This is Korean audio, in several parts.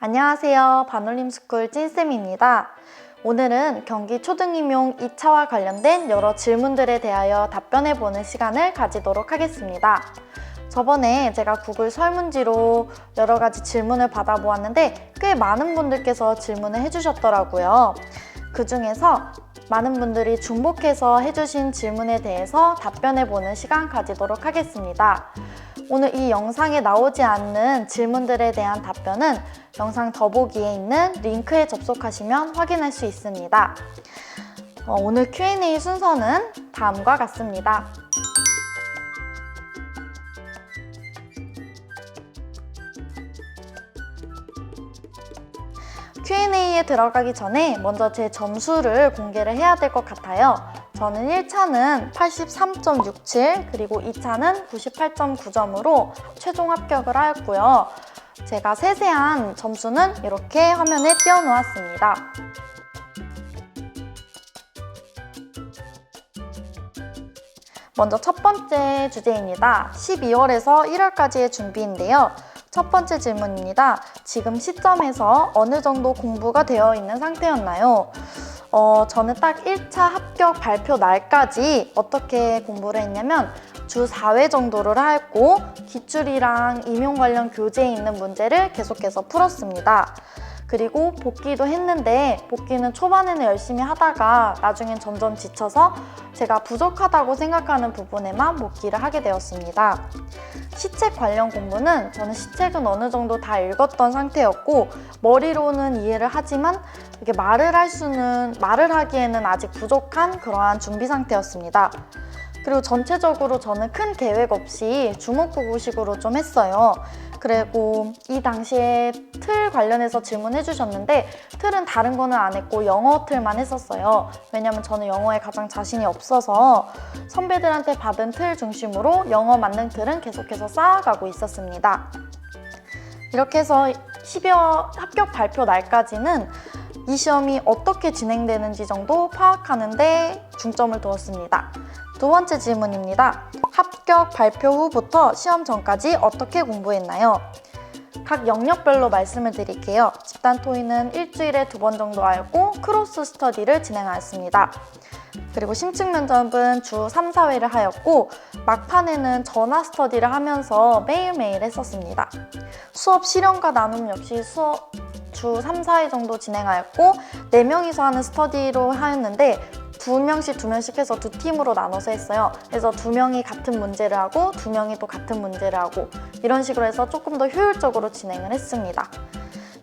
안녕하세요. 반올림스쿨 찐쌤입니다. 오늘은 경기 초등임용 2차와 관련된 여러 질문들에 대하여 답변해보는 시간을 가지도록 하겠습니다. 저번에 제가 구글 설문지로 여러 가지 질문을 받아보았는데 꽤 많은 분들께서 질문을 해주셨더라고요. 그 중에서 많은 분들이 중복해서 해주신 질문에 대해서 답변해보는 시간 가지도록 하겠습니다. 오늘 이 영상에 나오지 않는 질문들에 대한 답변은 영상 더보기에 있는 링크에 접속하시면 확인할 수 있습니다. 오늘 Q&A 순서는 다음과 같습니다. Q&A에 들어가기 전에 먼저 제 점수를 공개를 해야 될 것 같아요. 저는 1차는 83.67 그리고 2차는 98.9점으로 최종 합격을 하였고요. 제가 세세한 점수는 이렇게 화면에 띄워놓았습니다. 먼저 첫 번째 주제입니다. 12월에서 1월까지의 준비인데요. 첫 번째 질문입니다. 지금 시점에서 어느 정도 공부가 되어 있는 상태였나요? 저는 딱 1차 합격 발표 날까지 어떻게 공부를 했냐면 주 4회 정도를 하였고 기출이랑 임용 관련 교재에 있는 문제를 계속해서 풀었습니다. 그리고 복기도 했는데 복기는 초반에는 열심히 하다가 나중엔 점점 지쳐서 제가 부족하다고 생각하는 부분에만 복기를 하게 되었습니다. 시책 관련 공부는 저는 시책은 어느 정도 다 읽었던 상태였고 머리로는 이해를 하지만 이게 말을 하기에는 아직 부족한 그러한 준비 상태였습니다. 그리고 전체적으로 저는 큰 계획 없이 주먹보고식으로 좀 했어요. 그리고 이 당시에 틀 관련해서 질문해 주셨는데 틀은 다른 거는 안 했고 영어 틀만 했었어요. 왜냐면 저는 영어에 가장 자신이 없어서 선배들한테 받은 틀 중심으로 영어 만능 틀은 계속해서 쌓아가고 있었습니다. 이렇게 해서 12월 합격 발표 날까지는 이 시험이 어떻게 진행되는지 정도 파악하는 데 중점을 두었습니다. 두 번째 질문입니다. 합격 발표 후부터 시험 전까지 어떻게 공부했나요? 각 영역별로 말씀을 드릴게요. 집단 토의는 일주일에 2번 정도 하였고 크로스 스터디를 진행하였습니다. 그리고 심층 면접은 주 3, 4회를 하였고 막판에는 전화 스터디를 하면서 매일매일 했었습니다. 수업 실험과 나눔 역시 주 3, 4회 정도 진행하였고 4명이서 하는 스터디로 하였는데 2명씩 해서 2팀으로 나눠서 했어요. 그래서 2명이 같은 문제를 하고 2명이 또 같은 문제를 하고 이런 식으로 해서 조금 더 효율적으로 진행을 했습니다.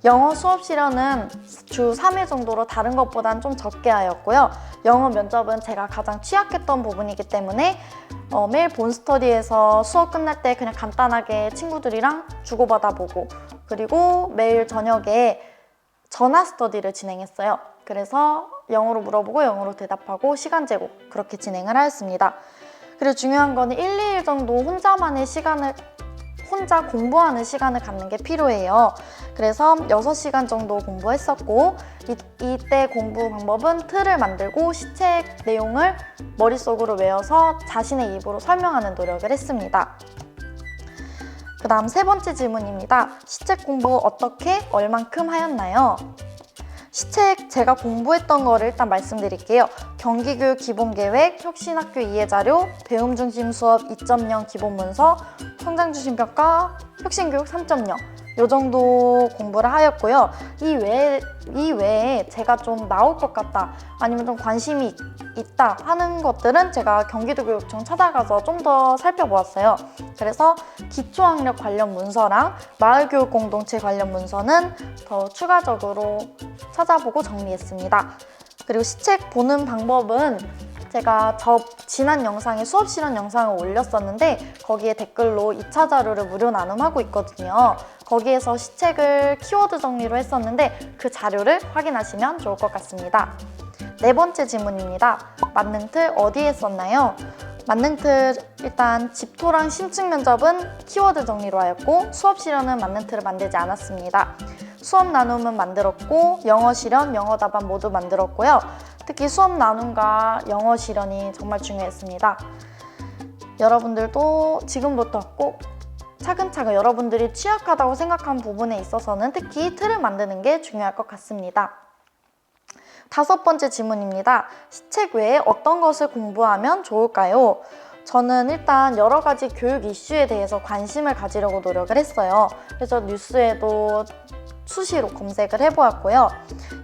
영어 수업 실현은 주 3회 정도로 다른 것보다는 좀 적게 하였고요. 영어 면접은 제가 가장 취약했던 부분이기 때문에 매일 본 스터디에서 수업 끝날 때 그냥 간단하게 친구들이랑 주고받아 보고 그리고 매일 저녁에 전화 스터디를 진행했어요. 그래서 영어로 물어보고 영어로 대답하고 시간 재고 그렇게 진행을 하였습니다. 그리고 중요한 거는 1, 2일 정도 혼자 공부하는 시간을 갖는 게 필요해요. 그래서 6시간 정도 공부했었고 이때 공부 방법은 틀을 만들고 시책 내용을 머릿속으로 외워서 자신의 입으로 설명하는 노력을 했습니다. 그 다음 세 번째 질문입니다. 시책 공부 어떻게 얼만큼 하였나요? 시책 제가 공부했던 거를 일단 말씀드릴게요. 경기교육 기본계획, 혁신학교 이해자료, 배움중심 수업 2.0 기본문서, 성장중심평가, 혁신교육 3.0 이 정도 공부를 하였고요. 이 외에 제가 좀 나올 것 같다 아니면 좀 관심이 있다 하는 것들은 제가 경기도교육청 찾아가서 좀 더 살펴보았어요. 그래서 기초학력 관련 문서랑 마을교육공동체 관련 문서는 더 추가적으로 찾아보고 정리했습니다. 그리고 시책 보는 방법은 제가 지난 영상에 수업 실현 영상을 올렸었는데 거기에 댓글로 2차 자료를 무료 나눔하고 있거든요. 거기에서 시책을 키워드 정리로 했었는데 그 자료를 확인하시면 좋을 것 같습니다. 네 번째 질문입니다. 만능틀 어디에 썼나요? 만능틀 일단 집토랑 심층 면접은 키워드 정리로 하였고 수업 실현은 만능틀을 만들지 않았습니다. 수업 나눔은 만들었고 영어 실현, 영어 답안 모두 만들었고요. 특히 수업 나눔과 영어 실현이 정말 중요했습니다. 여러분들도 지금부터 꼭 차근차근 여러분들이 취약하다고 생각한 부분에 있어서는 특히 틀을 만드는 게 중요할 것 같습니다. 5번째 질문입니다. 시책 외에 어떤 것을 공부하면 좋을까요? 저는 일단 여러 가지 교육 이슈에 대해서 관심을 가지려고 노력을 했어요. 그래서 뉴스에도 수시로 검색을 해보았고요.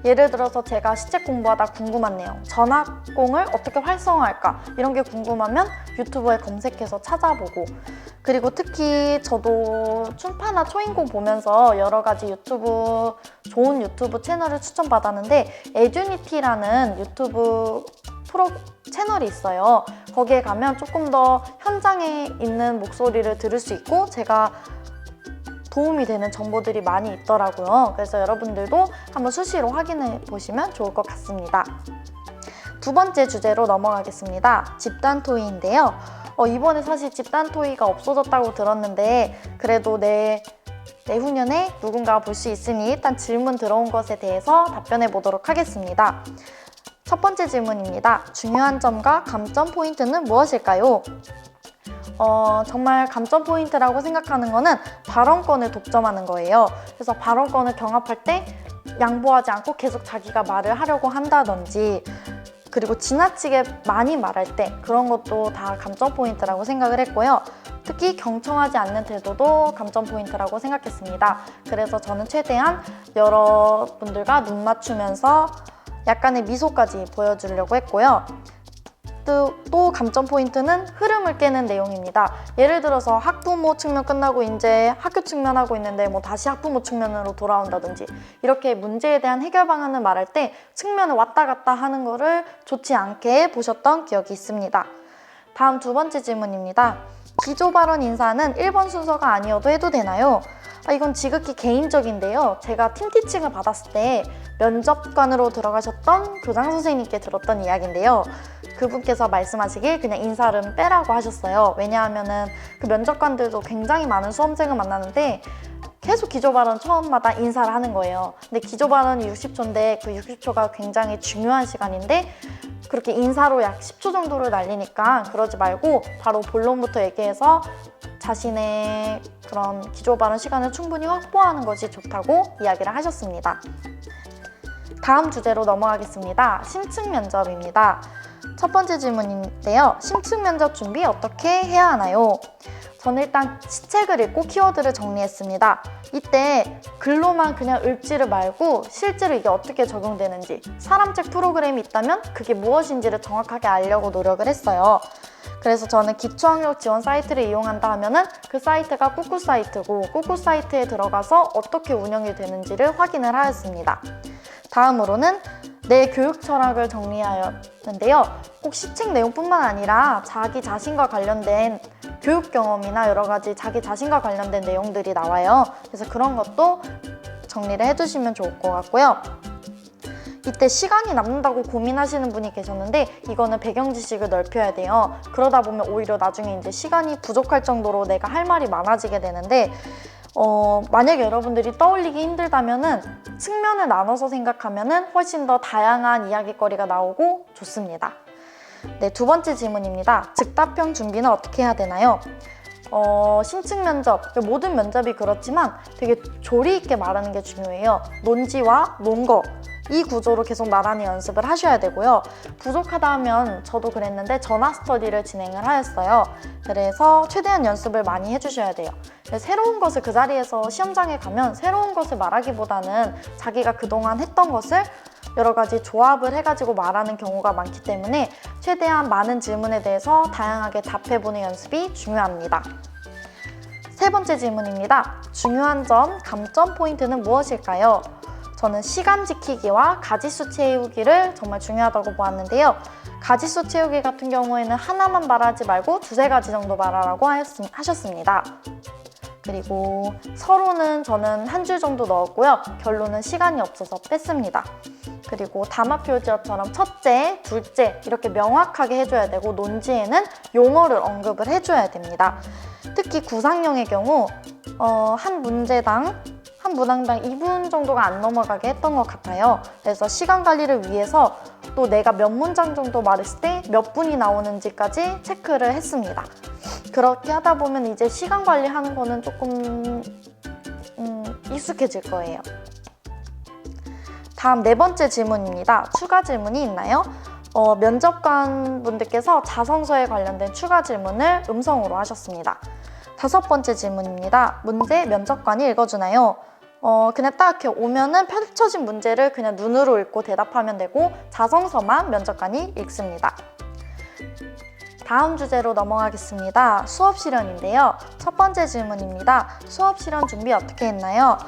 예를 들어서 제가 시책 공부하다 궁금한 내용, 전학공을 어떻게 활성화할까 이런 게 궁금하면 유튜브에 검색해서 찾아보고, 그리고 특히 저도 춘파나 초인공 보면서 여러 가지 좋은 유튜브 채널을 추천받았는데 에듀니티라는 유튜브 채널이 있어요. 거기에 가면 조금 더 현장에 있는 목소리를 들을 수 있고 제가 도움이 되는 정보들이 많이 있더라고요. 그래서 여러분들도 한번 수시로 확인해 보시면 좋을 것 같습니다. 2번째 주제로 넘어가겠습니다. 집단 토의인데요. 이번에 사실 집단 토의가 없어졌다고 들었는데 그래도 내후년에 누군가 볼 수 있으니 일단 질문 들어온 것에 대해서 답변해 보도록 하겠습니다. 첫 번째 질문입니다. 중요한 점과 감점 포인트는 무엇일까요? 정말 감점 포인트라고 생각하는 거는 발언권을 독점하는 거예요. 그래서 발언권을 경합할 때 양보하지 않고 계속 자기가 말을 하려고 한다든지, 그리고 지나치게 많이 말할 때 그런 것도 다 감점 포인트라고 생각을 했고요. 특히 경청하지 않는 태도도 감점 포인트라고 생각했습니다. 그래서 저는 최대한 여러분들과 눈 맞추면서 약간의 미소까지 보여주려고 했고요. 또 감점 포인트는 흐름을 깨는 내용입니다. 예를 들어서 학부모 측면 끝나고 이제 학교 측면 하고 있는데 다시 학부모 측면으로 돌아온다든지, 이렇게 문제에 대한 해결 방안을 말할 때 측면을 왔다 갔다 하는 거를 좋지 않게 보셨던 기억이 있습니다. 다음 2번째 질문입니다. 기조 발언 인사는 1번 순서가 아니어도 해도 되나요? 이건 지극히 개인적인데요. 제가 팀티칭을 받았을 때 면접관으로 들어가셨던 교장 선생님께 들었던 이야기인데요. 그분께서 말씀하시길 그냥 인사를 빼라고 하셨어요. 왜냐하면은 그 면접관들도 굉장히 많은 수험생을 만나는데 계속 기조 발언 처음마다 인사를 하는 거예요. 근데 기조 발언이 60초인데 그 60초가 굉장히 중요한 시간인데 그렇게 인사로 약 10초 정도를 날리니까 그러지 말고 바로 본론부터 얘기해서 자신의 그런 기조 발언 시간을 충분히 확보하는 것이 좋다고 이야기를 하셨습니다. 다음 주제로 넘어가겠습니다. 심층 면접입니다. 첫 번째 질문인데요. 심층 면접 준비 어떻게 해야 하나요? 저는 일단 시책을 읽고 키워드를 정리했습니다. 이때 글로만 그냥 읽지를 말고 실제로 이게 어떻게 적용되는지, 사람책 프로그램이 있다면 그게 무엇인지를 정확하게 알려고 노력을 했어요. 그래서 저는 기초학력 지원 사이트를 이용한다 하면은 그 사이트가 꾸꾸 사이트고 꾸꾸 사이트에 들어가서 어떻게 운영이 되는지를 확인을 하였습니다. 다음으로는 내 교육 철학을 정리하였는데요. 꼭 시책 내용뿐만 아니라 자기 자신과 관련된 교육 경험이나 여러 가지 자기 자신과 관련된 내용들이 나와요. 그래서 그런 것도 정리를 해두시면 좋을 것 같고요. 이때 시간이 남는다고 고민하시는 분이 계셨는데 이거는 배경 지식을 넓혀야 돼요. 그러다 보면 오히려 나중에 이제 시간이 부족할 정도로 내가 할 말이 많아지게 되는데 만약에 여러분들이 떠올리기 힘들다면은 측면을 나눠서 생각하면은 훨씬 더 다양한 이야기거리가 나오고 좋습니다. 네, 2번째 질문입니다. 즉답형 준비는 어떻게 해야 되나요? 심층 면접, 모든 면접이 그렇지만 되게 조리 있게 말하는 게 중요해요. 논지와 논거, 이 구조로 계속 말하는 연습을 하셔야 되고요. 부족하다 하면 저도 그랬는데 전화 스터디를 진행을 하였어요. 그래서 최대한 연습을 많이 해주셔야 돼요. 새로운 것을 그 자리에서 시험장에 가면 새로운 것을 말하기보다는 자기가 그동안 했던 것을 여러 가지 조합을 해가지고 말하는 경우가 많기 때문에 최대한 많은 질문에 대해서 다양하게 답해보는 연습이 중요합니다. 3번째 질문입니다. 중요한 점, 감점 포인트는 무엇일까요? 저는 시간 지키기와 가지수 채우기를 정말 중요하다고 보았는데요. 가지수 채우기 같은 경우에는 하나만 말하지 말고 2-3가지 정도 말하라고 하셨습니다. 그리고 서론은 저는 1줄 정도 넣었고요. 결론은 시간이 없어서 뺐습니다. 그리고 담화표지어처럼 첫째, 둘째 이렇게 명확하게 해줘야 되고 논지에는 용어를 언급을 해줘야 됩니다. 특히 구상형의 경우 한 문항당 2분 정도가 안 넘어가게 했던 것 같아요. 그래서 시간 관리를 위해서 또 내가 몇 문장 정도 말했을 때 몇 분이 나오는지까지 체크를 했습니다. 그렇게 하다 보면 이제 시간 관리하는 거는 조금 익숙해질 거예요. 다음 4번째 질문입니다. 추가 질문이 있나요? 면접관 분들께서 자성서에 관련된 추가 질문을 음성으로 하셨습니다. 5번째 질문입니다. 문제 면접관이 읽어주나요? 그냥 딱 이렇게 오면은 펼쳐진 문제를 그냥 눈으로 읽고 대답하면 되고 자성서만 면접관이 읽습니다. 다음 주제로 넘어가겠습니다. 수업 실현인데요. 첫 번째 질문입니다. 수업 실현 준비 어떻게 했나요?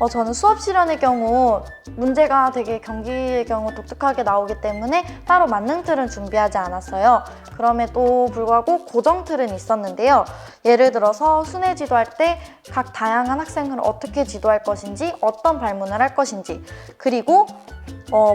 저는 수업 실현의 경우 문제가 되게 경기의 경우 독특하게 나오기 때문에 따로 만능 틀은 준비하지 않았어요. 그럼에도 불구하고 고정 틀은 있었는데요. 예를 들어서 순회 지도할 때 각 다양한 학생을 어떻게 지도할 것인지, 어떤 발문을 할 것인지, 그리고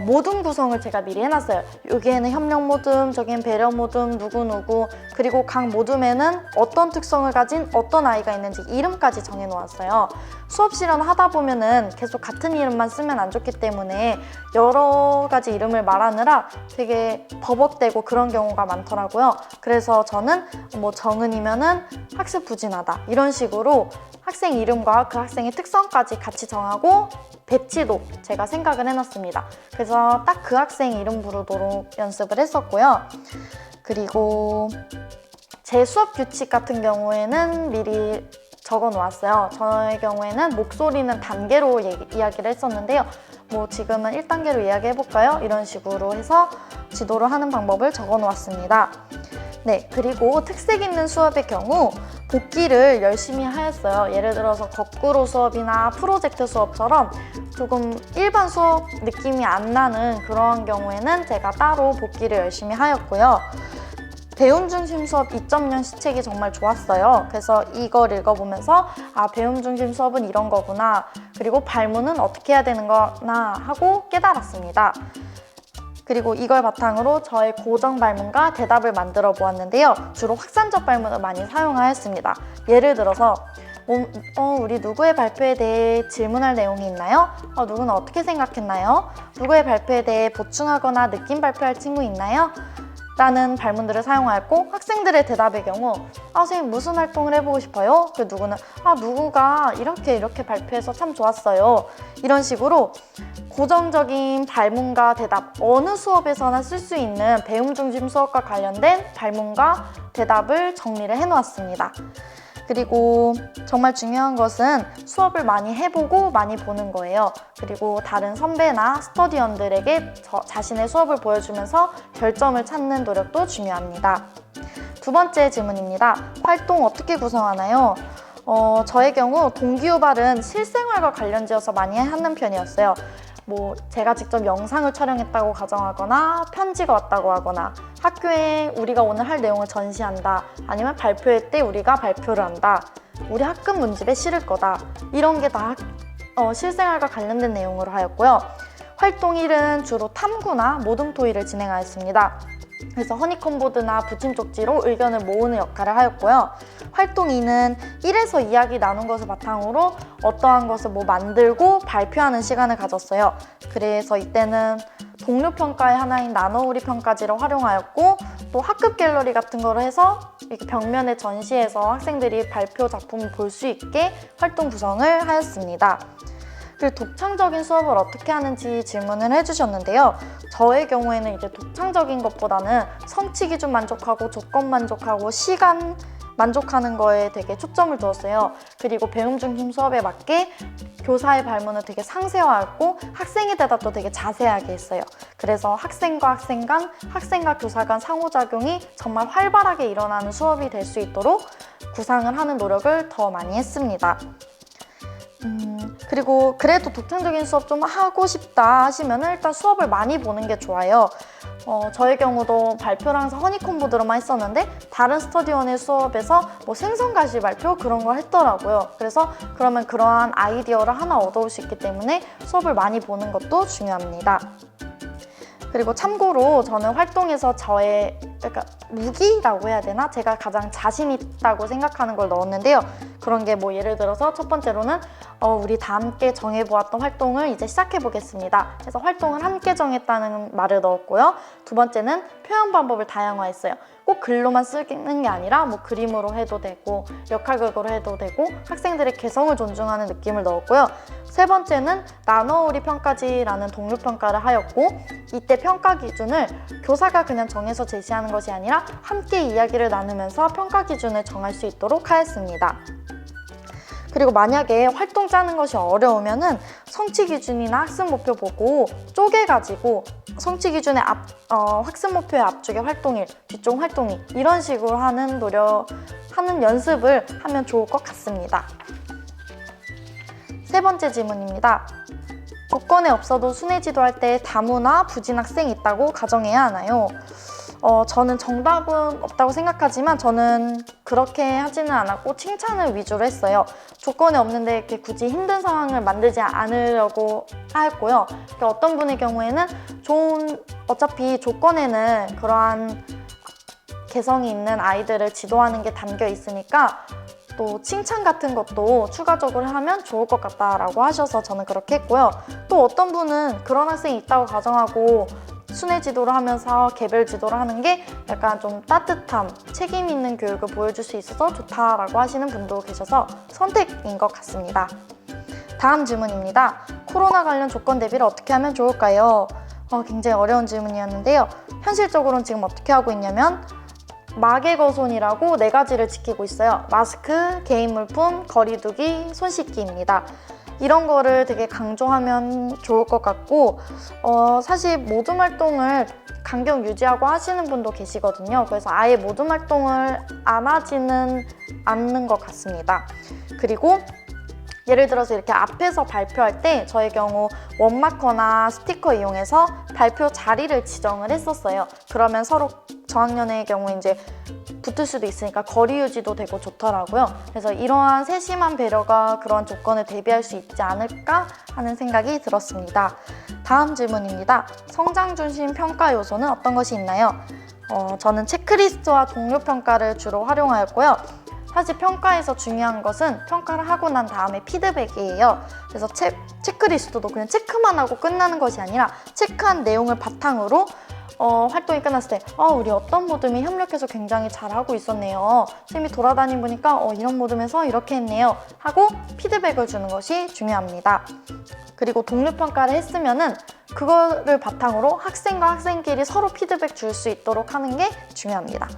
모둠 구성을 제가 미리 해놨어요. 여기에는 협력 모둠, 저기엔 배려 모둠, 누구누구, 그리고 각 모둠에는 어떤 특성을 가진 어떤 아이가 있는지 이름까지 정해놓았어요. 수업 실현을 하다 보면은 계속 같은 이름만 쓰면 안 좋기 때문에 여러 가지 이름을 말하느라 되게 버벅대고 그런 경우가 많더라고요. 그래서 저는 뭐 정은이면은 학습 부진하다 이런 식으로 학생 이름과 그 학생의 특성까지 같이 정하고 배치도 제가 생각을 해놨습니다. 그래서 딱 그 학생 이름 부르도록 연습을 했었고요. 그리고 제 수업 규칙 같은 경우에는 미리 적어 놓았어요. 저의 경우에는 목소리는 단계로 이야기를 했었는데요. 뭐 지금은 1단계로 이야기해볼까요? 이런 식으로 해서 지도를 하는 방법을 적어 놓았습니다. 네, 그리고 특색 있는 수업의 경우 복기를 열심히 하였어요. 예를 들어서 거꾸로 수업이나 프로젝트 수업처럼 조금 일반 수업 느낌이 안 나는 그런 경우에는 제가 따로 복기를 열심히 하였고요. 배움 중심 수업 2.0 시책이 정말 좋았어요. 그래서 이걸 읽어보면서 배움 중심 수업은 이런 거구나, 그리고 발문은 어떻게 해야 되는 거나 하고 깨달았습니다. 그리고 이걸 바탕으로 저의 고정 발문과 대답을 만들어 보았는데요. 주로 확산적 발문을 많이 사용하였습니다. 예를 들어서 우리 누구의 발표에 대해 질문할 내용이 있나요? 누구는 어떻게 생각했나요? 누구의 발표에 대해 보충하거나 느낀 발표할 친구 있나요? 라는 발문들을 사용하였고, 학생들의 대답의 경우 선생님 무슨 활동을 해보고 싶어요? 그 누구는 누구가 이렇게 발표해서 참 좋았어요. 이런 식으로 고정적인 발문과 대답, 어느 수업에서나 쓸 수 있는 배움 중심 수업과 관련된 발문과 대답을 정리를 해놓았습니다. 그리고 정말 중요한 것은 수업을 많이 해보고 많이 보는 거예요. 그리고 다른 선배나 스터디원들에게 자신의 수업을 보여주면서 결점을 찾는 노력도 중요합니다. 두 번째 질문입니다. 활동 어떻게 구성하나요? 저의 경우 동기유발은 실생활과 관련지어서 많이 하는 편이었어요. 제가 직접 영상을 촬영했다고 가정하거나 편지가 왔다고 하거나 학교에 우리가 오늘 할 내용을 전시한다, 아니면 발표회 때 우리가 발표를 한다, 우리 학급 문집에 실을 거다, 이런 게 다 실생활과 관련된 내용으로 하였고요. 활동 1은 주로 탐구나 모둠 토의를 진행하였습니다. 그래서 허니콤보드나 붙임 쪽지로 의견을 모으는 역할을 하였고요. 활동 2는 1에서 이야기 나눈 것을 바탕으로 어떠한 것을 만들고 발표하는 시간을 가졌어요. 그래서 이때는 동료 평가의 하나인 나눠우리 평가지를 활용하였고, 또 학급 갤러리 같은 거를 해서 이렇게 벽면에 전시해서 학생들이 발표 작품을 볼 수 있게 활동 구성을 하였습니다. 그리고 독창적인 수업을 어떻게 하는지 질문을 해주셨는데요. 저의 경우에는 이제 독창적인 것보다는 성취 기준 만족하고 조건 만족하고 시간 만족하는 거에 되게 초점을 두었어요. 그리고 배움 중심 수업에 맞게 교사의 발문을 되게 상세화하고 학생의 대답도 되게 자세하게 했어요. 그래서 학생과 학생 간, 학생과 교사 간 상호작용이 정말 활발하게 일어나는 수업이 될 수 있도록 구상을 하는 노력을 더 많이 했습니다. 그리고 그래도 독창적인 수업 좀 하고 싶다 하시면 일단 수업을 많이 보는 게 좋아요. 저의 경우도 발표를 항상 허니콤보드로만 했었는데 다른 스터디원의 수업에서 생성가시 발표 그런 걸 했더라고요. 그래서 그러면 그러한 아이디어를 하나 얻어올 수 있기 때문에 수업을 많이 보는 것도 중요합니다. 그리고 참고로 저는 활동에서 저의 무기라고 해야 되나? 제가 가장 자신 있다고 생각하는 걸 넣었는데요. 그런 게 뭐 예를 들어서 첫 번째로는 우리 다 함께 정해보았던 활동을 이제 시작해보겠습니다. 그래서 활동을 함께 정했다는 말을 넣었고요. 두 번째는 표현 방법을 다양화했어요. 꼭 글로만 쓰는 게 아니라 뭐 그림으로 해도 되고 역할극으로 해도 되고 학생들의 개성을 존중하는 느낌을 넣었고요. 세 번째는 나눠우리 평가지라는 동료 평가를 하였고, 이때 평가 기준을 교사가 그냥 정해서 제시하는 것이 아니라 함께 이야기를 나누면서 평가 기준을 정할 수 있도록 하였습니다. 그리고 만약에 활동 짜는 것이 어려우면은 성취 기준이나 학습 목표 보고 쪼개가지고 성취 기준의 학습 목표의 앞쪽에 활동일, 뒤쪽 활동일 이런 식으로 하는 연습을 하면 좋을 것 같습니다. 세 번째 질문입니다. 조건에 없어도 순회 지도할 때 다무나 부진 학생이 있다고 가정해야 하나요? 저는 정답은 없다고 생각하지만 저는 그렇게 하지는 않았고 칭찬을 위주로 했어요. 조건이 없는데 이렇게 굳이 힘든 상황을 만들지 않으려고 하였고요. 어떤 분의 경우에는 어차피 조건에는 그러한 개성이 있는 아이들을 지도하는 게 담겨 있으니까 또 칭찬 같은 것도 추가적으로 하면 좋을 것 같다라고 하셔서 저는 그렇게 했고요. 또 어떤 분은 그런 학생이 있다고 가정하고 순회 지도를 하면서 개별 지도를 하는 게 약간 좀 따뜻함, 책임 있는 교육을 보여줄 수 있어서 좋다라고 하시는 분도 계셔서 선택인 것 같습니다. 다음 질문입니다. 코로나 관련 조건 대비를 어떻게 하면 좋을까요? 굉장히 어려운 질문이었는데요. 현실적으로는 지금 어떻게 하고 있냐면 마개거손이라고 4가지를 지키고 있어요. 마스크, 개인 물품, 거리 두기, 손 씻기입니다. 이런 거를 되게 강조하면 좋을 것 같고 사실 모든 활동을 간격 유지하고 하시는 분도 계시거든요. 그래서 아예 모든 활동을 안 하지는 않는 것 같습니다. 그리고 예를 들어서 이렇게 앞에서 발표할 때 저의 경우 원마커나 스티커 이용해서 발표 자리를 지정을 했었어요. 그러면 서로 저학년의 경우 이제 붙을 수도 있으니까 거리 유지도 되고 좋더라고요. 그래서 이러한 세심한 배려가 그런 조건을 대비할 수 있지 않을까 하는 생각이 들었습니다. 다음 질문입니다. 성장 중심 평가 요소는 어떤 것이 있나요? 저는 체크리스트와 동료 평가를 주로 활용하였고요. 사실 평가에서 중요한 것은 평가를 하고 난 다음에 피드백이에요. 그래서 체크리스트도 그냥 체크만 하고 끝나는 것이 아니라 체크한 내용을 바탕으로 활동이 끝났을 때 우리 어떤 모듬이 협력해서 굉장히 잘하고 있었네요. 선생님이 돌아다니 보니까 이런 모듬에서 이렇게 했네요 하고 피드백을 주는 것이 중요합니다. 그리고 동료 평가를 했으면은 그거를 바탕으로 학생과 학생끼리 서로 피드백 줄 수 있도록 하는 게 중요합니다.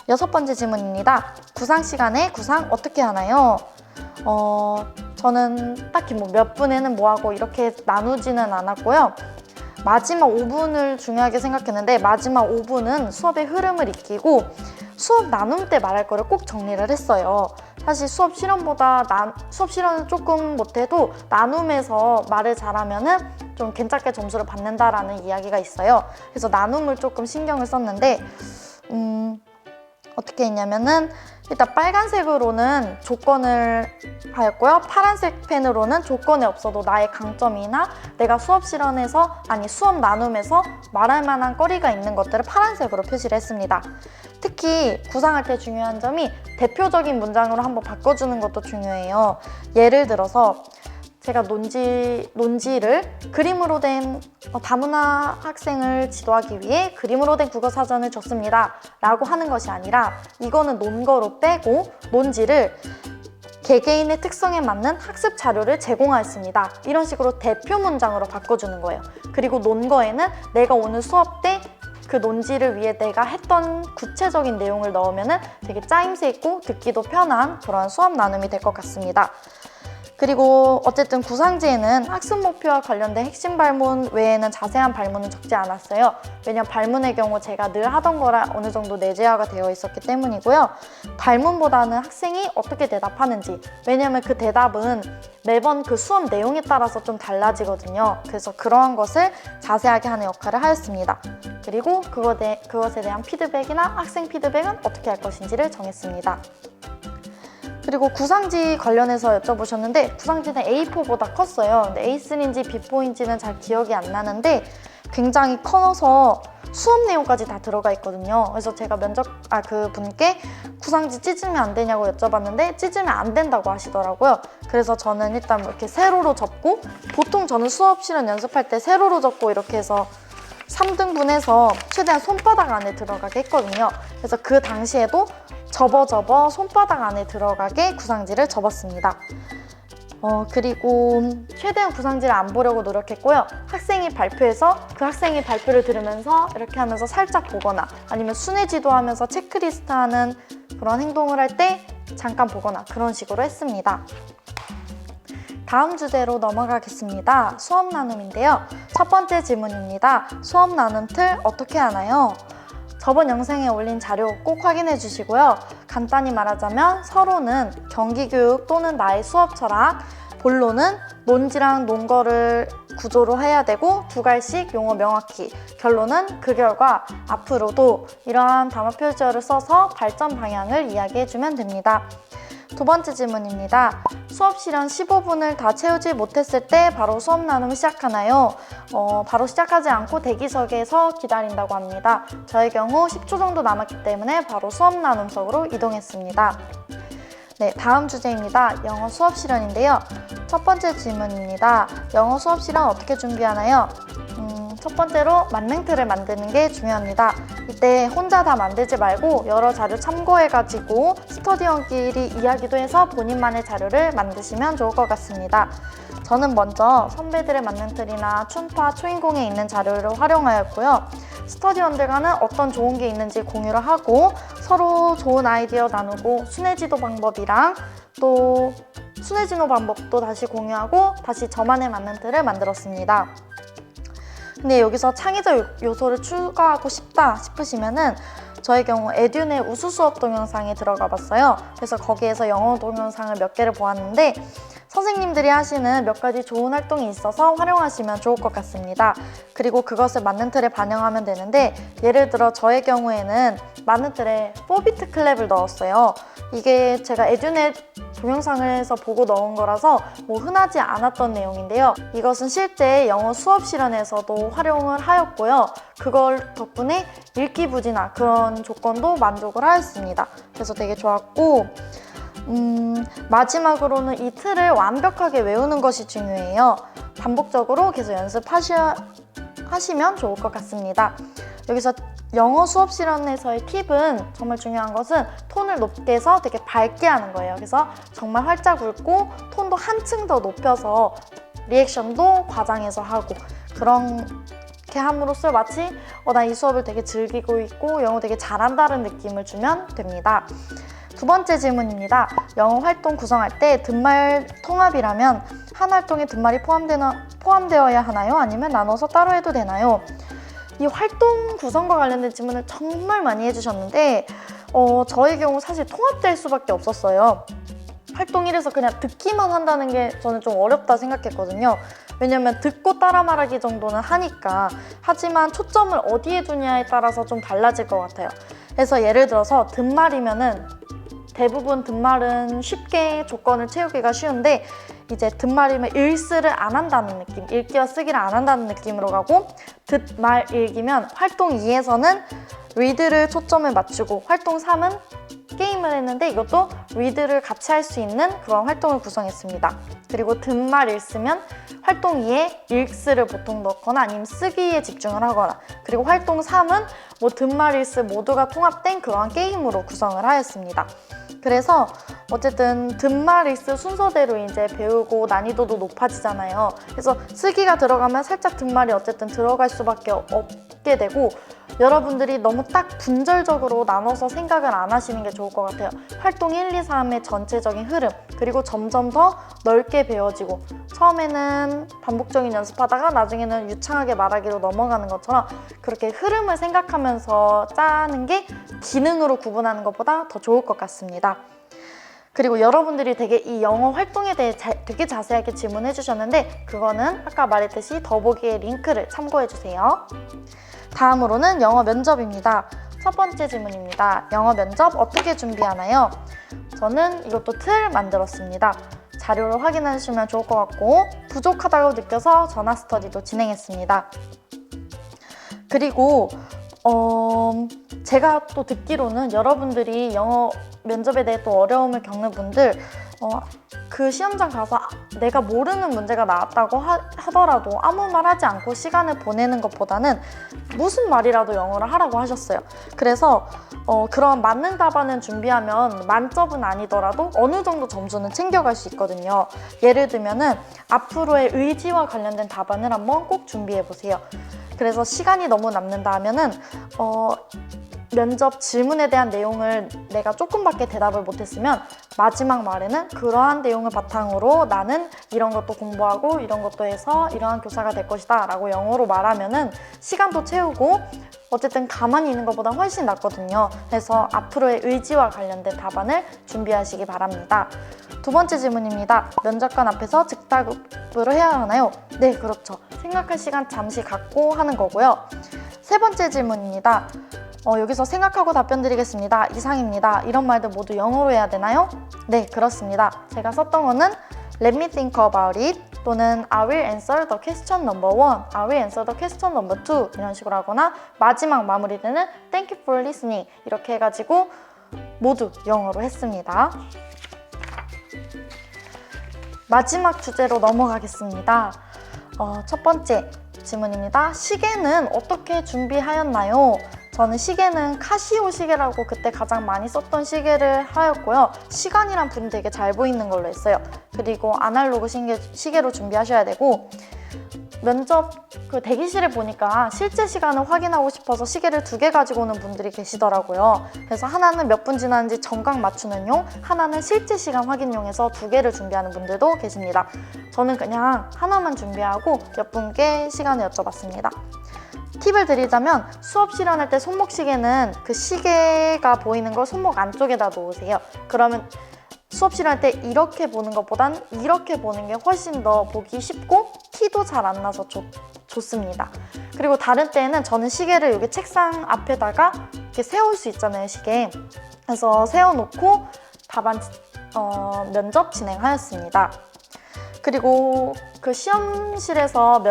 6번째 질문입니다. 구상 시간에 구상 어떻게 하나요? 저는 딱히 몇 분에는 뭐하고 이렇게 나누지는 않았고요. 마지막 5분을 중요하게 생각했는데 마지막 5분은 수업의 흐름을 익히고 수업 나눔 때 말할 거를 꼭 정리를 했어요. 사실 수업 실험보다 수업 실험은 조금 못해도 나눔에서 말을 잘하면은 좀 괜찮게 점수를 받는다라는 이야기가 있어요. 그래서 나눔을 조금 신경을 썼는데 어떻게 했냐면은 일단 빨간색으로는 조건을 하였고요. 파란색 펜으로는 조건이 없어도 나의 강점이나 내가 수업 나눔에서 말할 만한 거리가 있는 것들을 파란색으로 표시를 했습니다. 특히 구상할 때 중요한 점이 대표적인 문장으로 한번 바꿔주는 것도 중요해요. 예를 들어서 제가 논지를 그림으로 된 다문화 학생을 지도하기 위해 그림으로 된 국어사전을 줬습니다 라고 하는 것이 아니라 이거는 논거로 빼고 논지를 개개인의 특성에 맞는 학습 자료를 제공하였습니다. 이런 식으로 대표 문장으로 바꿔주는 거예요. 그리고 논거에는 내가 오늘 수업 때 그 논지를 위해 내가 했던 구체적인 내용을 넣으면 되게 짜임새 있고 듣기도 편한 그런 수업 나눔이 될 것 같습니다. 그리고 어쨌든 구상지에는 학습 목표와 관련된 핵심 발문 외에는 자세한 발문은 적지 않았어요. 왜냐면 발문의 경우 제가 늘 하던 거라 어느 정도 내재화가 되어 있었기 때문이고요. 발문보다는 학생이 어떻게 대답하는지, 왜냐면 그 대답은 매번 그 수업 내용에 따라서 좀 달라지거든요. 그래서 그러한 것을 자세하게 하는 역할을 하였습니다. 그리고 그것에 대한 피드백이나 학생 피드백은 어떻게 할 것인지를 정했습니다. 그리고 구상지 관련해서 여쭤보셨는데 구상지는 A4보다 컸어요. 근데 A3인지 B4인지는 잘 기억이 안 나는데 굉장히 커서 수업 내용까지 다 들어가 있거든요. 그래서 제가 그 분께 구상지 찢으면 안 되냐고 여쭤봤는데 찢으면 안 된다고 하시더라고요. 그래서 저는 일단 이렇게 세로로 접고, 보통 저는 수업 실현 연습할 때 세로로 접고 이렇게 해서 3등분해서 최대한 손바닥 안에 들어가게 했거든요. 그래서 그 당시에도 접어 손바닥 안에 들어가게 구상지를 접었습니다. 그리고 최대한 구상지를 안 보려고 노력했고요. 학생이 발표해서 그 학생이 발표를 들으면서 이렇게 하면서 살짝 보거나, 아니면 순회지도 하면서 체크리스트 하는 그런 행동을 할 때 잠깐 보거나, 그런 식으로 했습니다. 다음 주제로 넘어가겠습니다. 수업 나눔인데요. 첫 번째 질문입니다. 수업 나눔 틀 어떻게 하나요? 저번 영상에 올린 자료 꼭 확인해 주시고요. 간단히 말하자면 서론은 경기교육 또는 나의 수업 철학, 본론은 논지랑 논거를 구조로 해야 되고 2갈씩 용어 명확히, 결론은 그 결과 앞으로도 이러한 단어 표지어를 써서 발전 방향을 이야기해주면 됩니다. 두 번째 질문입니다. 수업 실현 15분을 다 채우지 못했을 때 바로 수업 나눔을 시작하나요? 바로 시작하지 않고 대기석에서 기다린다고 합니다. 저의 경우 10초 정도 남았기 때문에 바로 수업 나눔석으로 이동했습니다. 네, 다음 주제입니다. 영어 수업 실현인데요. 첫 번째 질문입니다. 영어 수업 실현 어떻게 준비하나요? 첫 번째로 만능 틀을 만드는 게 중요합니다. 이때 혼자 다 만들지 말고 여러 자료 참고해가지고 스터디원끼리 이야기도 해서 본인만의 자료를 만드시면 좋을 것 같습니다. 저는 먼저 선배들의 만능 틀이나 춘파, 초인공에 있는 자료를 활용하였고요. 스터디원들과는 어떤 좋은 게 있는지 공유를 하고 서로 좋은 아이디어 나누고 순회지도 방법이랑 또 순회진호 방법도 다시 공유하고 다시 저만의 만능 틀을 만들었습니다. 근데 여기서 창의적 요소를 추가하고 싶다 싶으시면은 저의 경우 에듀네 우수 수업 동영상에 들어가 봤어요. 그래서 거기에서 영어 동영상을 몇 개를 보았는데 선생님들이 하시는 몇 가지 좋은 활동이 있어서 활용하시면 좋을 것 같습니다. 그리고 그것을 만능 틀에 반영하면 되는데, 예를 들어 저의 경우에는 만능 틀에 4비트 클랩을 넣었어요. 이게 제가 에듀네 동영상에서 보고 넣은 거라서 흔하지 않았던 내용인데요. 이것은 실제 영어 수업 실현에서도 활용을 하였고요. 그걸 덕분에 읽기 부진화 그런 조건도 만족을 하였습니다. 그래서 되게 좋았고, 마지막으로는 이 틀을 완벽하게 외우는 것이 중요해요. 반복적으로 계속 연습하시면 좋을 것 같습니다. 여기서 영어 수업 실현에서의 팁은 정말 중요한 것은 톤을 높게 해서 되게 밝게 하는 거예요. 그래서 정말 활짝 웃고 톤도 한층 더 높여서 리액션도 과장해서 하고, 그렇게 함으로써 마치 나 이 수업을 되게 즐기고 있고 영어 되게 잘한다는 느낌을 주면 됩니다. 두 번째 질문입니다. 영어 활동 구성할 때 듭말 통합이라면 한 활동에 듭말이 포함되어야 하나요? 아니면 나눠서 따로 해도 되나요? 이 활동 구성과 관련된 질문을 정말 많이 해주셨는데 저의 경우 사실 통합될 수밖에 없었어요. 활동 1에서 그냥 듣기만 한다는 게 저는 좀 어렵다 생각했거든요. 왜냐면 듣고 따라 말하기 정도는 하니까. 하지만 초점을 어디에 두냐에 따라서 좀 달라질 것 같아요. 그래서 예를 들어서 듭말이면은 대부분 듭말은 쉽게 조건을 채우기가 쉬운데, 이제 듭말이면 일스를 안 한다는 느낌, 읽기와 쓰기를 안 한다는 느낌으로 가고, 듣말 읽기면 활동 2에서는 리드를 초점을 맞추고, 활동 3은 게임을 했는데 이것도 리드를 같이 할 수 있는 그런 활동을 구성했습니다. 그리고 듣말 읽으면 활동 2에 읽스를 보통 넣거나 아니면 쓰기에 집중을 하거나, 그리고 활동 3은 듣말 읽스 모두가 통합된 그러한 게임으로 구성을 하였습니다. 그래서 어쨌든 듣말 읽스 순서대로 이제 배우고 난이도도 높아지잖아요. 그래서 쓰기가 들어가면 살짝 듣말이 어쨌든 들어갈 수밖에 없게 되고, 여러분들이 너무 딱 분절적으로 나눠서 생각을 안 하시는 게 좋을 것 같아요. 활동 1, 2, 3의 전체적인 흐름, 그리고 점점 더 넓게 배워지고, 처음에는 반복적인 연습하다가 나중에는 유창하게 말하기로 넘어가는 것처럼 그렇게 흐름을 생각하면서 짜는 게 기능으로 구분하는 것보다 더 좋을 것 같습니다. 그리고 여러분들이 되게 이 영어 활동에 대해 되게 자세하게 질문해 주셨는데, 그거는 아까 말했듯이 더보기의 링크를 참고해 주세요. 다음으로는 영어 면접입니다. 첫 번째 질문입니다. 영어 면접 어떻게 준비하나요? 저는 이것도 틀 만들었습니다. 자료를 확인하시면 좋을 것 같고, 부족하다고 느껴서 전화 스터디도 진행했습니다. 그리고 제가 또 듣기로는 여러분들이 영어 면접에 대해 또 어려움을 겪는 분들 그 시험장 가서 내가 모르는 문제가 나왔다고 하더라도 아무 말 하지 않고 시간을 보내는 것보다는 무슨 말이라도 영어를 하라고 하셨어요. 그래서 그런 맞는 답안을 준비하면 만점은 아니더라도 어느 정도 점수는 챙겨갈 수 있거든요. 예를 들면은 앞으로의 의지와 관련된 답안을 한번 꼭 준비해 보세요. 그래서 시간이 너무 남는다 하면은 면접 질문에 대한 내용을 내가 조금밖에 대답을 못했으면 마지막 말에는 그러한 내용을 바탕으로 나는 이런 것도 공부하고 이런 것도 해서 이러한 교사가 될 것이다 라고 영어로 말하면은 시간도 채우고 어쨌든 가만히 있는 것보다 훨씬 낫거든요. 그래서 앞으로의 의지와 관련된 답안을 준비하시기 바랍니다. 두 번째 질문입니다. 면접관 앞에서 즉답을 해야 하나요? 네, 그렇죠. 생각할 시간 잠시 갖고 하는 거고요. 세 번째 질문입니다. 여기서 생각하고 답변 드리겠습니다. 이상입니다. 이런 말들 모두 영어로 해야 되나요? 네, 그렇습니다. 제가 썼던 거는 Let me think about it 또는 I will answer the question number 1, I will answer the question number 2 이런 식으로 하거나 마지막 마무리되는 Thank you for listening 이렇게 해가지고 모두 영어로 했습니다. 마지막 주제로 넘어가겠습니다. 첫 번째 질문입니다. 시계는 어떻게 준비하였나요? 저는 시계는 카시오 시계라고 그때 가장 많이 썼던 시계를 하였고요. 시간이란 분이 되게 잘 보이는 걸로 했어요. 그리고 아날로그 시계로 준비하셔야 되고 면접 그 대기실에 보니까 실제 시간을 확인하고 싶어서 시계를 2개 가지고 오는 분들이 계시더라고요. 그래서 하나는 몇 분 지났는지 정각 맞추는 용, 하나는 실제 시간 확인용에서 2개를 준비하는 분들도 계십니다. 저는 그냥 하나만 준비하고 몇 분께 시간을 여쭤봤습니다. 팁을 드리자면 수업 실현할 때 손목 시계는 그 시계가 보이는 걸 손목 안쪽에다 놓으세요. 그러면 수업 실현할 때 이렇게 보는 것보단 이렇게 보는 게 훨씬 더 보기 쉽고 티도 잘 안 나서 좋습니다. 그리고 다른 때에는 저는 시계를 여기 책상 앞에다가 이렇게 세울 수 있잖아요, 시계. 그래서 세워놓고 답안 면접 진행하였습니다. 그리고 그 시험실에서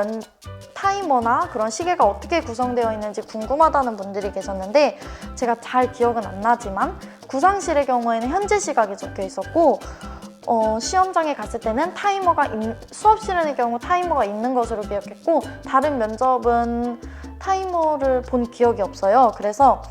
타이머나 그런 시계가 어떻게 구성되어 있는지 궁금하다는 분들이 계셨는데 제가 잘 기억은 안 나지만 구상실의 경우에는 현재 시각이 적혀 있었고 시험장에 갔을 때는 수업실의 경우 타이머가 있는 것으로 기억했고 다른 면접은 타이머를 본 기억이 없어요. 그래서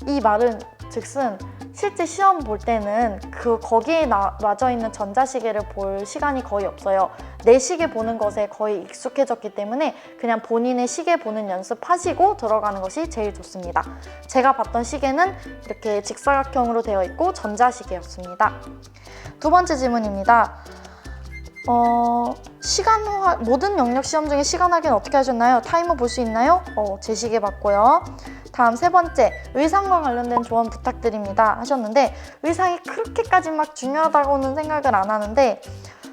이 말은 즉슨 실제 시험 볼 때는 거기에 놔져 있는 전자시계를 볼 시간이 거의 없어요. 내 시계 보는 것에 거의 익숙해졌기 때문에 그냥 본인의 시계 보는 연습하시고 들어가는 것이 제일 좋습니다. 제가 봤던 시계는 이렇게 직사각형으로 되어 있고 전자시계였습니다. 두 번째 질문입니다. 모든 영역 시험 중에 시간 확인 어떻게 하셨나요? 타이머 볼 수 있나요? 제 시계 봤고요. 다음 세 번째, 의상과 관련된 조언 부탁드립니다 하셨는데 의상이 그렇게까지 막 중요하다고는 생각을 안 하는데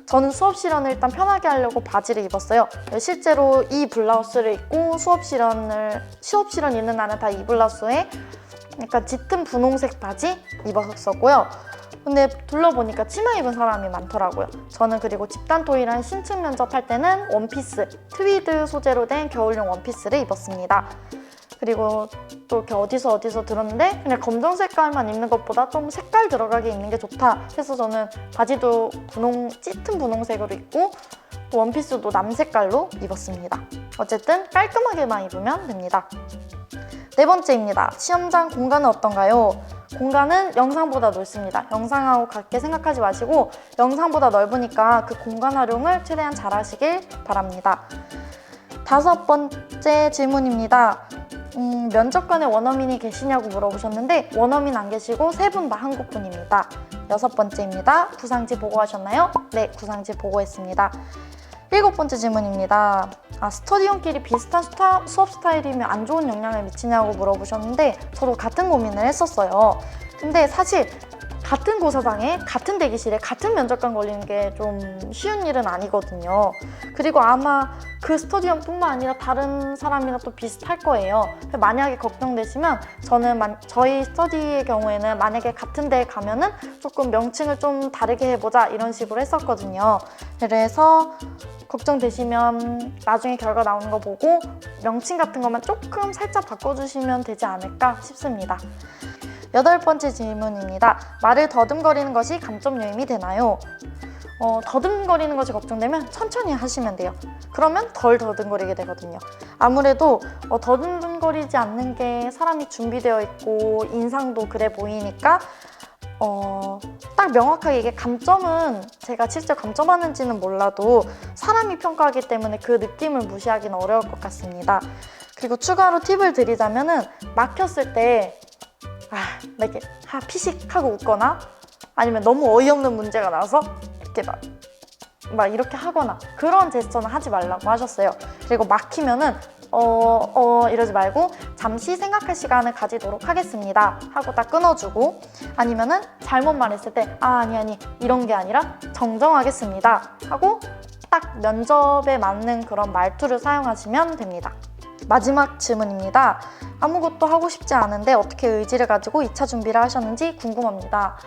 저는 수업 실현을 일단 편하게 하려고 바지를 입었어요. 실제로 이 블라우스를 입고 수업 실현 있는 날은 다 이 블라우스에 약간 짙은 분홍색 바지 입었었고요. 근데 둘러보니까 치마 입은 사람이 많더라고요. 저는 그리고 집단 토의랑 신층 면접할 때는 원피스, 트위드 소재로 된 겨울용 원피스를 입었습니다. 그리고 또 이렇게 어디서 들었는데 그냥 검정 색깔만 입는 것보다 좀 색깔 들어가게 입는 게 좋다 해서 저는 바지도 짙은 분홍색으로 입고 원피스도 남색깔로 입었습니다. 어쨌든 깔끔하게만 입으면 됩니다. 네 번째입니다. 시험장 공간은 어떤가요? 공간은 영상보다 넓습니다. 영상하고 같게 생각하지 마시고 영상보다 넓으니까 그 공간 활용을 최대한 잘 하시길 바랍니다. 다섯 번째 질문입니다. 면접관에 원어민이 계시냐고 물어보셨는데 원어민 안 계시고 세 분 다 한국분입니다. 여섯 번째입니다. 구상지 보고하셨나요? 네, 구상지 보고했습니다. 일곱 번째 질문입니다. 스터디용끼리 비슷한 수업 스타일이면 안 좋은 영향을 미치냐고 물어보셨는데 저도 같은 고민을 했었어요. 근데 사실 같은 고사장에 같은 대기실에 같은 면접관 걸리는 게 좀 쉬운 일은 아니거든요. 그리고 아마 그 스터디언뿐만 아니라 다른 사람이랑 또 비슷할 거예요. 만약에 걱정되시면 저희 스터디의 경우에는 만약에 같은 데에 가면은 조금 명칭을 좀 다르게 해보자 이런 식으로 했었거든요. 그래서 걱정되시면 나중에 결과 나오는 거 보고 명칭 같은 것만 조금 살짝 바꿔주시면 되지 않을까 싶습니다. 8번째 질문입니다. 말을 더듬거리는 것이 감점 요인이 되나요? 더듬거리는 것이 걱정되면 천천히 하시면 돼요. 그러면 덜 더듬거리게 되거든요. 아무래도 더듬거리지 않는 게 사람이 준비되어 있고 인상도 그래 보이니까 딱 명확하게 이게 감점은 제가 실제 감점하는지는 몰라도 사람이 평가하기 때문에 그 느낌을 무시하기는 어려울 것 같습니다. 그리고 추가로 팁을 드리자면은 막혔을 때 이렇게 피식하고 웃거나 아니면 너무 어이없는 문제가 나와서 이렇게 막 이렇게 하거나 그런 제스처는 하지 말라고 하셨어요. 그리고 막히면은 이러지 말고 잠시 생각할 시간을 가지도록 하겠습니다 하고 딱 끊어주고, 아니면은 잘못 말했을 때 아니 이런 게 아니라 정정하겠습니다 하고 딱 면접에 맞는 그런 말투를 사용하시면 됩니다. 마지막 질문입니다. 아무것도 하고 싶지 않은데 어떻게 의지를 가지고 2차 준비를 하셨는지 궁금합니다.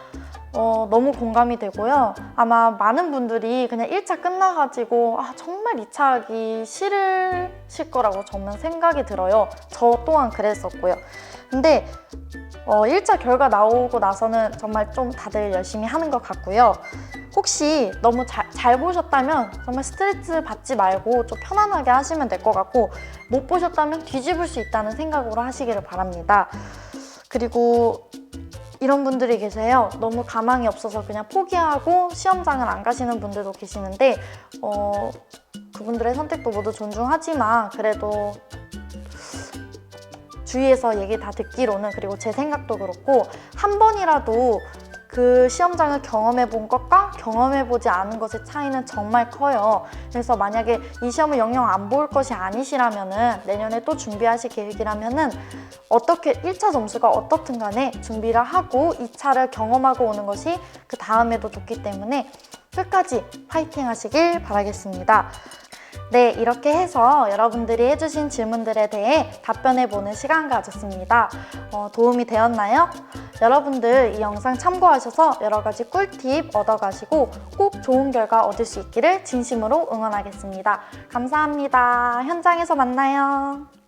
너무 공감이 되고요. 아마 많은 분들이 그냥 1차 끝나가지고 정말 2차 하기 싫으실 거라고 저는 생각이 들어요. 저 또한 그랬었고요. 근데 1차 결과 나오고 나서는 정말 좀 다들 열심히 하는 것 같고요. 혹시 너무 잘 보셨다면 정말 스트레스 받지 말고 좀 편안하게 하시면 될 것 같고, 못 보셨다면 뒤집을 수 있다는 생각으로 하시기를 바랍니다. 그리고 이런 분들이 계세요. 너무 가망이 없어서 그냥 포기하고 시험장을 안 가시는 분들도 계시는데 그분들의 선택도 모두 존중하지만 그래도 주위에서 얘기 다 듣기로는, 그리고 제 생각도 그렇고, 한 번이라도 그 시험장을 경험해 본 것과 경험해 보지 않은 것의 차이는 정말 커요. 그래서 만약에 이 시험을 영영 안 볼 것이 아니시라면은 내년에 또 준비하실 계획이라면은 어떻게 1차 점수가 어떻든 간에 준비를 하고 2차를 경험하고 오는 것이 그 다음에도 좋기 때문에 끝까지 파이팅 하시길 바라겠습니다. 네, 이렇게 해서 여러분들이 해주신 질문들에 대해 답변해보는 시간 가졌습니다. 도움이 되었나요? 여러분들 이 영상 참고하셔서 여러 가지 꿀팁 얻어가시고 꼭 좋은 결과 얻을 수 있기를 진심으로 응원하겠습니다. 감사합니다. 현장에서 만나요.